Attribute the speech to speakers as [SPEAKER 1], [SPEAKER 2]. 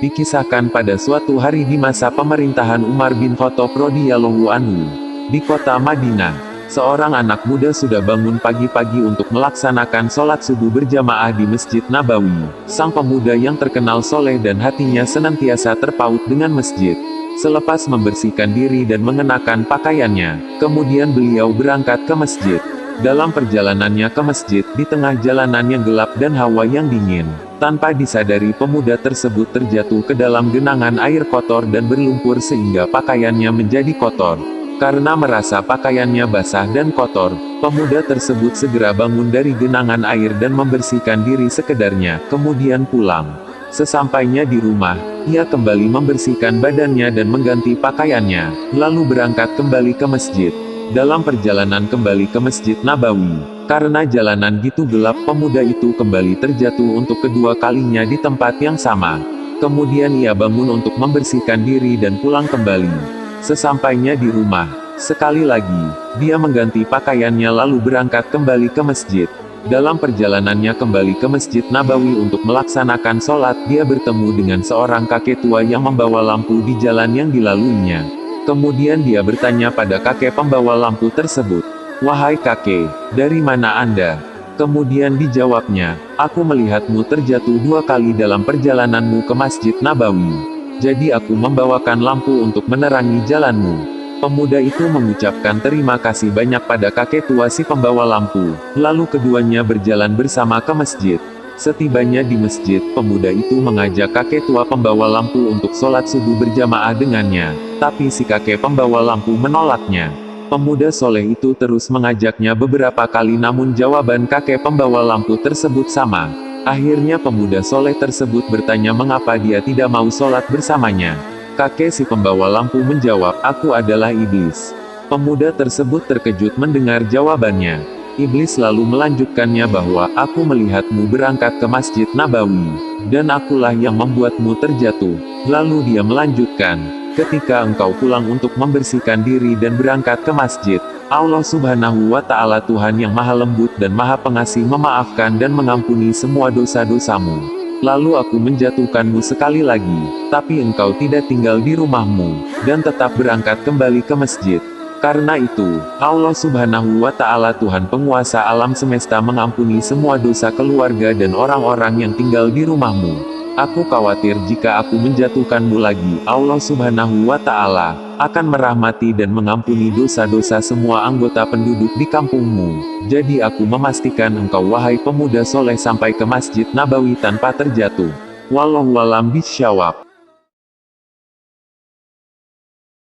[SPEAKER 1] Dikisahkan pada suatu hari di masa pemerintahan Umar bin Khattab radhiyallahu anhu, di kota Madinah, seorang anak muda sudah bangun pagi-pagi untuk melaksanakan sholat subuh berjamaah di Masjid Nabawi. Sang pemuda yang terkenal soleh dan hatinya senantiasa terpaut dengan masjid. Selepas membersihkan diri dan mengenakan pakaiannya, kemudian beliau berangkat ke masjid. Dalam perjalanannya ke masjid, di tengah jalanan yang gelap dan hawa yang dingin, tanpa disadari pemuda tersebut terjatuh ke dalam genangan air kotor dan berlumpur sehingga pakaiannya menjadi kotor. Karena merasa pakaiannya basah dan kotor, pemuda tersebut segera bangun dari genangan air dan membersihkan diri sekedarnya, kemudian pulang. Sesampainya di rumah, ia kembali membersihkan badannya dan mengganti pakaiannya, lalu berangkat kembali ke masjid. Dalam perjalanan kembali ke Masjid Nabawi, karena jalanan gitu gelap, pemuda itu kembali terjatuh untuk kedua kalinya di tempat yang sama. Kemudian ia bangun untuk membersihkan diri dan pulang kembali. Sesampainya di rumah, sekali lagi, dia mengganti pakaiannya lalu berangkat kembali ke masjid. Dalam perjalanannya kembali ke Masjid Nabawi untuk melaksanakan sholat, dia bertemu dengan seorang kakek tua yang membawa lampu di jalan yang dilaluinya. Kemudian dia bertanya pada kakek pembawa lampu tersebut, "Wahai kakek, dari mana Anda?" Kemudian dijawabnya, "Aku melihatmu terjatuh 2 kali dalam perjalananmu ke Masjid Nabawi. Jadi aku membawakan lampu untuk menerangi jalanmu." Pemuda itu mengucapkan terima kasih banyak pada kakek tua si pembawa lampu, lalu keduanya berjalan bersama ke masjid. Setibanya di masjid, pemuda itu mengajak kakek tua pembawa lampu untuk sholat subuh berjamaah dengannya, tapi si kakek pembawa lampu menolaknya. Pemuda soleh itu terus mengajaknya beberapa kali namun jawaban kakek pembawa lampu tersebut sama. Akhirnya pemuda soleh tersebut bertanya mengapa dia tidak mau sholat bersamanya. Kakek si pembawa lampu menjawab, "Aku adalah iblis." Pemuda tersebut terkejut mendengar jawabannya. Iblis lalu melanjutkannya bahwa, "Aku melihatmu berangkat ke Masjid Nabawi, dan akulah yang membuatmu terjatuh." Lalu dia melanjutkan, "Ketika engkau pulang untuk membersihkan diri dan berangkat ke masjid, Allah Subhanahu wa Ta'ala Tuhan yang Maha Lembut dan Maha Pengasih memaafkan dan mengampuni semua dosa-dosamu. Lalu aku menjatuhkanmu sekali lagi, tapi engkau tidak tinggal di rumahmu, dan tetap berangkat kembali ke masjid. Karena itu, Allah Subhanahu wa Ta'ala Tuhan penguasa alam semesta mengampuni semua dosa keluarga dan orang-orang yang tinggal di rumahmu. Aku khawatir jika aku menjatuhkanmu lagi, Allah Subhanahu wa Ta'ala akan merahmati dan mengampuni dosa-dosa semua anggota penduduk di kampungmu. Jadi aku memastikan engkau wahai pemuda soleh sampai ke Masjid Nabawi tanpa terjatuh. Wallahu a'lam bishawab."